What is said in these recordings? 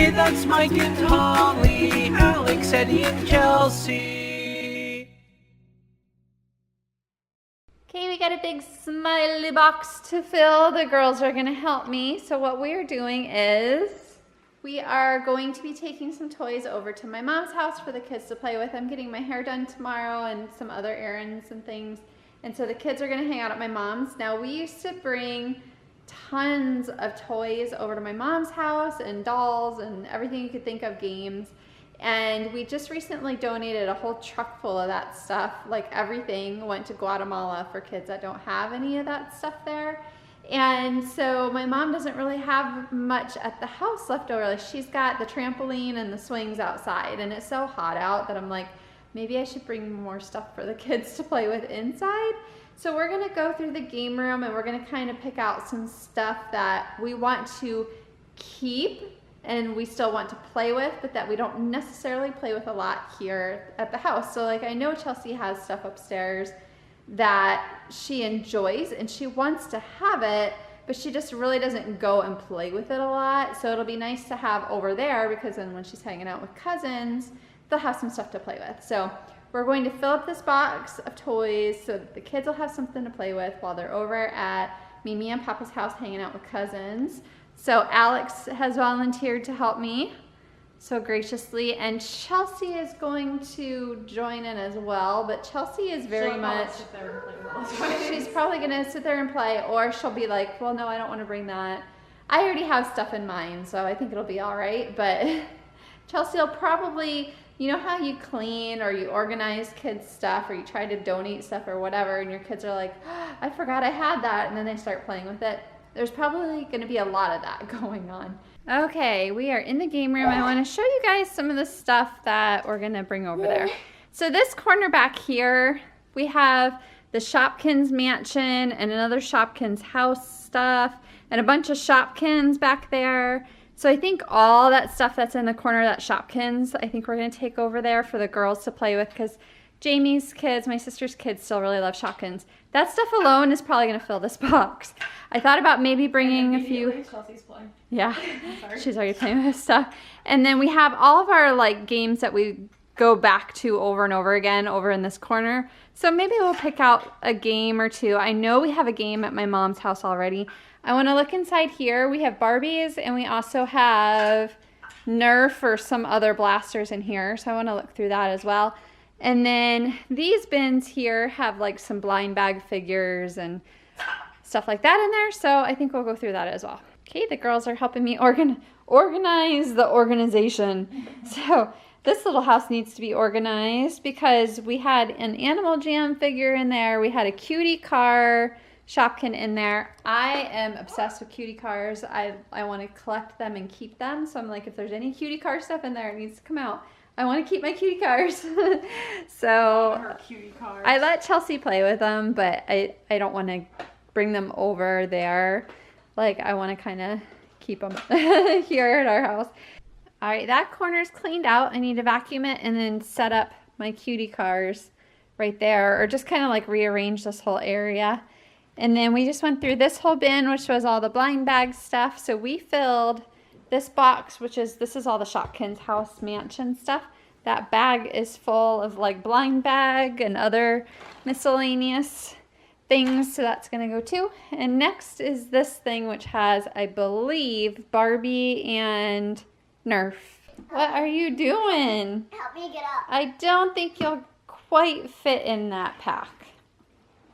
Hey, that's Mike and Holly, Alex, Eddie, and Kelsey. Okay, we got a big smiley box to fill. The girls are gonna help me. So what we are doing is we are going to be taking some toys over to my mom's house for the kids to play with. I'm getting my hair done tomorrow and some other errands and things. And so the kids are gonna hang out at my mom's. Now we used to bring tons of toys over to my mom's house and dolls and everything you could think of, games. And we just recently donated a whole truck full of that stuff. Like everything went to Guatemala for kids that don't have any of that stuff there. And so my mom doesn't really have much at the house left over. Like she's got the trampoline and the swings outside, and it's so hot out that I'm like, maybe I should bring more stuff for the kids to play with inside. So we're gonna go through the game room and we're gonna kind of pick out some stuff that we want to keep and we still want to play with, but that we don't necessarily play with a lot here at the house. So like I know Chelsea has stuff upstairs that she enjoys and she wants to have it, but she just really doesn't go and play with it a lot. So it'll be nice to have over there because then when she's hanging out with cousins, they'll have some stuff to play with. So we're going to fill up this box of toys so that the kids will have something to play with while they're over at Mimi and Papa's house hanging out with cousins. So Alex has volunteered to help me so graciously, and Chelsea is going to join in as well, but Chelsea is very much, she's probably gonna sit there and play, or she'll be like, well, no, I don't wanna bring that. I already have stuff in mind, so I think it'll be all right, but Chelsea will probably, you know how you clean or you organize kids' stuff or you try to donate stuff or whatever, and your kids are like, oh, I forgot I had that, and then they start playing with it. There's probably gonna be a lot of that going on. Okay, we are in the game room. I wanna show you guys some of the stuff that we're gonna bring over there. So this corner back here, we have the Shopkins mansion and another Shopkins house stuff and a bunch of Shopkins back there. So I think all that stuff that's in the corner of that Shopkins, I think we're gonna take over there for the girls to play with, because Jamie's kids, my sister's kids, still really love Shopkins. That stuff alone is probably gonna fill this box. I thought about maybe bringing a few. Chelsea's playing. Yeah, she's already playing with stuff. And then we have all of our like games that we go back to over and over again over in this corner. So maybe we'll pick out a game or two. I know we have a game at my mom's house already. I wanna look inside here. We have Barbies and we also have Nerf or some other blasters in here. So I wanna look through that as well. And then these bins here have like some blind bag figures and stuff like that in there. So I think we'll go through that as well. Okay, the girls are helping me organize the organization. So this little house needs to be organized because we had an Animal Jam figure in there. We had a cutie car Shopkin in there. I am obsessed with cutie cars. I want to collect them and keep them. So I'm like, if there's any cutie car stuff in there, it needs to come out. I want to keep my cutie cars. So her cutie cars. I let Chelsea play with them, but I don't want to bring them over there. Like I want to kind of keep them here at our house. All right, that corner's cleaned out. I need to vacuum it and then set up my cutie cars right there, or just kind of like rearrange this whole area. And then we just went through this whole bin, which was all the blind bag stuff. So we filled this box, this is all the Shopkins house mansion stuff. That bag is full of like blind bag and other miscellaneous things, so that's gonna go too. And next is this thing, which has, I believe, Barbie and Nerf. What are you doing? Help me get up. I don't think you'll quite fit in that pack.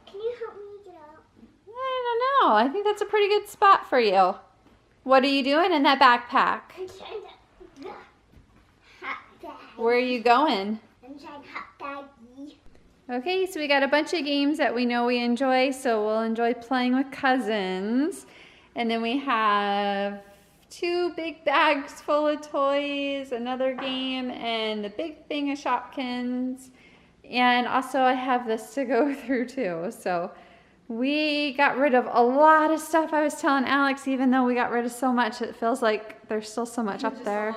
Can you help me get up? I don't know. I think that's a pretty good spot for you. What are you doing in that backpack? I'm trying to hot bag. Where are you going? I'm trying hot baggy. Okay, so we got a bunch of games that we know we enjoy, so we'll enjoy playing with cousins. And then we have 2 big bags full of toys, another game, and the big thing of Shopkins. And also I have this to go through too. So we got rid of a lot of stuff. I was telling Alex, even though we got rid of so much, it feels like there's still so much up there.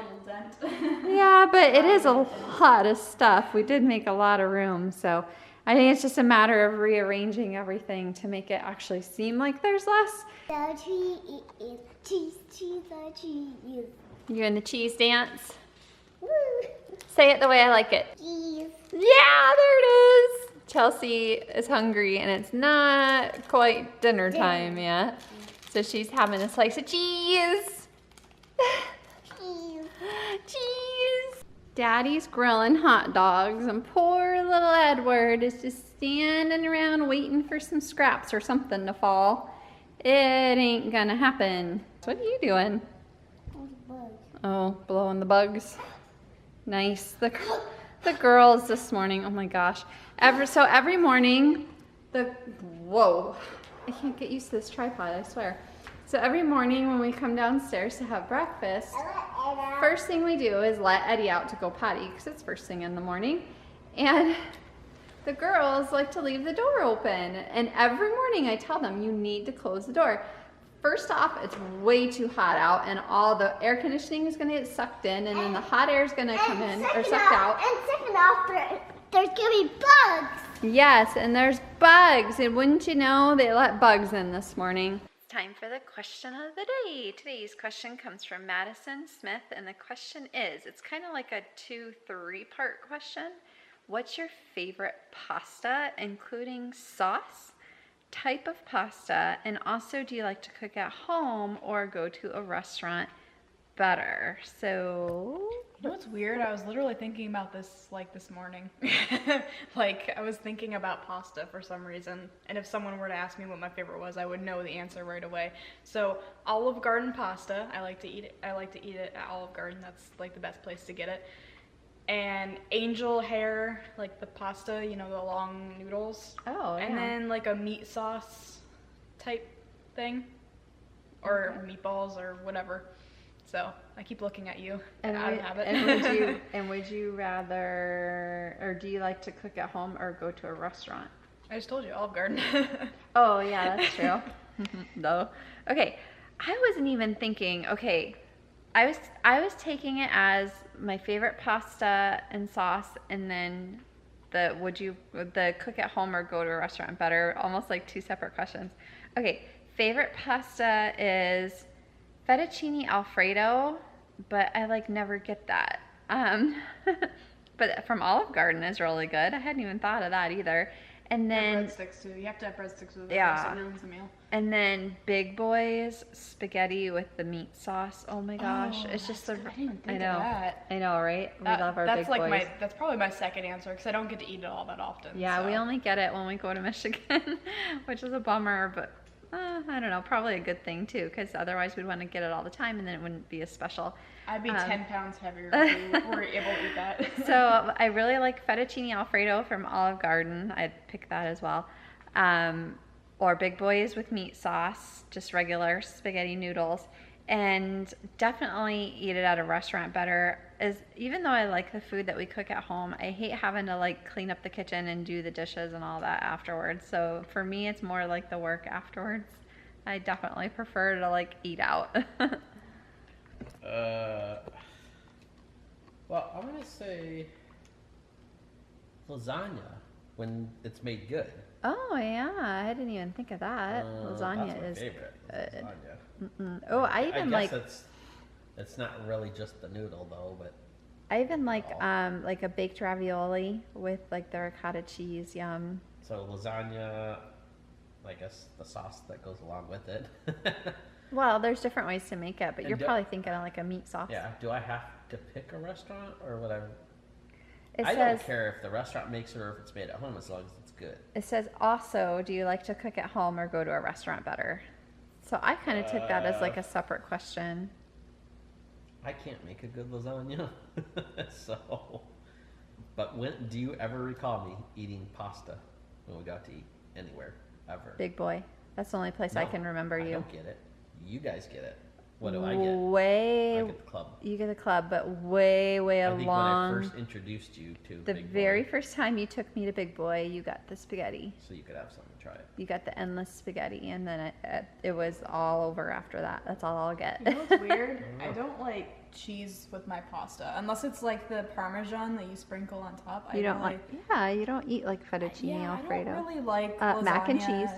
Yeah, but it is a lot of stuff. We did make a lot of room, so I think it's just a matter of rearranging everything to make it actually seem like there's less. The tree is, trees, the tree is. You doing the cheese dance? Woo. Say it the way I like it. Cheese. Yeah, there it is. Chelsea is hungry and it's not quite dinner time yet. So she's having a slice of cheese. Cheese. Cheese. Daddy's grilling hot dogs and poor little Edward is just standing around waiting for some scraps or something to fall. It ain't gonna happen. What are you doing? Oh, blowing the bugs. Nice. The girls this morning, oh my gosh. Every morning, whoa, I can't get used to this tripod, I swear. So every morning when we come downstairs to have breakfast, first thing we do is let Eddie out to go potty because it's first thing in the morning. And the girls like to leave the door open. And every morning I tell them, you need to close the door. First off, it's way too hot out and all the air conditioning is gonna get sucked in and then the hot air is gonna come in or sucked out. And second off, there's gonna be bugs. Yes, and there's bugs. And wouldn't you know, they let bugs in this morning. Time for the question of the day. Today's question comes from Madison Smith and the question is, it's kind of like a 2-3 part question. What's your favorite pasta, including sauce? Type of pasta, and also do you like to cook at home or go to a restaurant better? So you know what's weird? I was literally thinking about this like this morning. Like I was thinking about pasta for some reason, and if someone were to ask me what my favorite was, I would know the answer right away. So Olive Garden pasta, I like to eat it at Olive Garden. That's like the best place to get it. And angel hair, like the pasta, you know, the long noodles. Oh, yeah. And then like a meat sauce type thing, or meatballs or whatever. So I keep looking at you out of habit. And would you rather, or do you like to cook at home or go to a restaurant? I just told you, Olive Garden. Oh yeah, that's true. No. Okay, I wasn't even thinking. Okay, I was taking it as my favorite pasta and sauce, and then the cook at home or go to a restaurant better, almost like 2 separate questions. Okay, favorite pasta is fettuccine Alfredo, but I like never get that. But from Olive Garden is really good. I hadn't even thought of that either. And then breadsticks too. You have to have breadsticks with it. Yeah. It ruins the meal. And then Big Boy's spaghetti with the meat sauce. Oh my gosh, it's just I didn't think know. of that. I know, right? We love our Big Boys. That's probably my second answer because I don't get to eat it all that often. Yeah, so. we only get it when we go to Michigan, which is a bummer, but I don't know, probably a good thing too, because otherwise we'd want to get it all the time and then it wouldn't be as special. I'd be 10 pounds heavier if we were able to eat that. So I really like fettuccine Alfredo from Olive Garden. I'd pick that as well. Or Big Boys with meat sauce, just regular spaghetti noodles. And definitely eat it at a restaurant better. Even though I like the food that we cook at home, I hate having to like clean up the kitchen and do the dishes and all that afterwards. So for me, it's more like the work afterwards. I definitely prefer to like eat out. Well, I'm gonna say lasagna when it's made good. Oh yeah, I didn't even think of that. Lasagna that's my is favorite. good. Lasagna. Oh, I even like. It's not really just the noodle though, but I even like a baked ravioli with like the ricotta cheese. Yum. so lasagna, I guess the sauce that goes along with it. Well, there's different ways to make it, but And you're probably thinking of like a meat sauce. Yeah. Do I have to pick a restaurant or whatever? It I says, don't care if the restaurant makes it or if it's made at home as long as it's good. It says also, do you like to cook at home or go to a restaurant better? So I kind of took that as like a separate question. I can't make a good lasagna, so. But when do you ever recall me eating pasta when we got to eat anywhere ever? Big Boy. That's the only place I No, can remember you. I don't get it. You guys get it. What do I get? I get the club. You get the club, but way I think along. when I first introduced you to The Big very Boy, first time you took me to Big Boy, you got the spaghetti. so you could have something to try it. You got the endless spaghetti, and then it was all over after that. That's all I'll get. You know what's weird? I don't like cheese with my pasta unless it's like the Parmesan that you sprinkle on top. You don't like? Yeah, you don't eat like fettuccine Alfredo. I don't really like mac and lasagna cheese.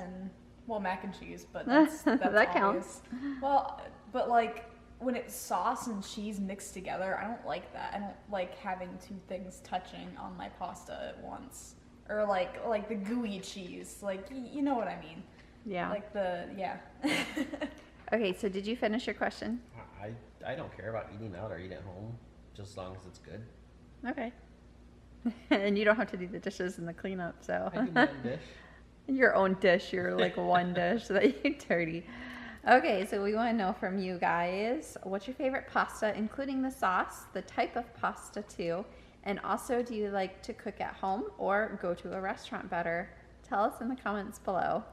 well, mac and cheese, but that's That always, counts. Well, but like when it's sauce and cheese mixed together, I don't like that. I don't like having two things touching on my pasta at once. Or like the gooey cheese. Like, you know what I mean. Yeah. Like yeah. Okay, so did you finish your question? I don't care about eating out or eating at home, just as long as it's good. Okay. And you don't have to do the dishes and the cleanup, so. I do my own dish. Your own dish, your like one dish that you dirty. Okay, so we want to know from you guys, what's your favorite pasta, including the sauce, the type of pasta too, and also do you like to cook at home or go to a restaurant better? Tell us in the comments below.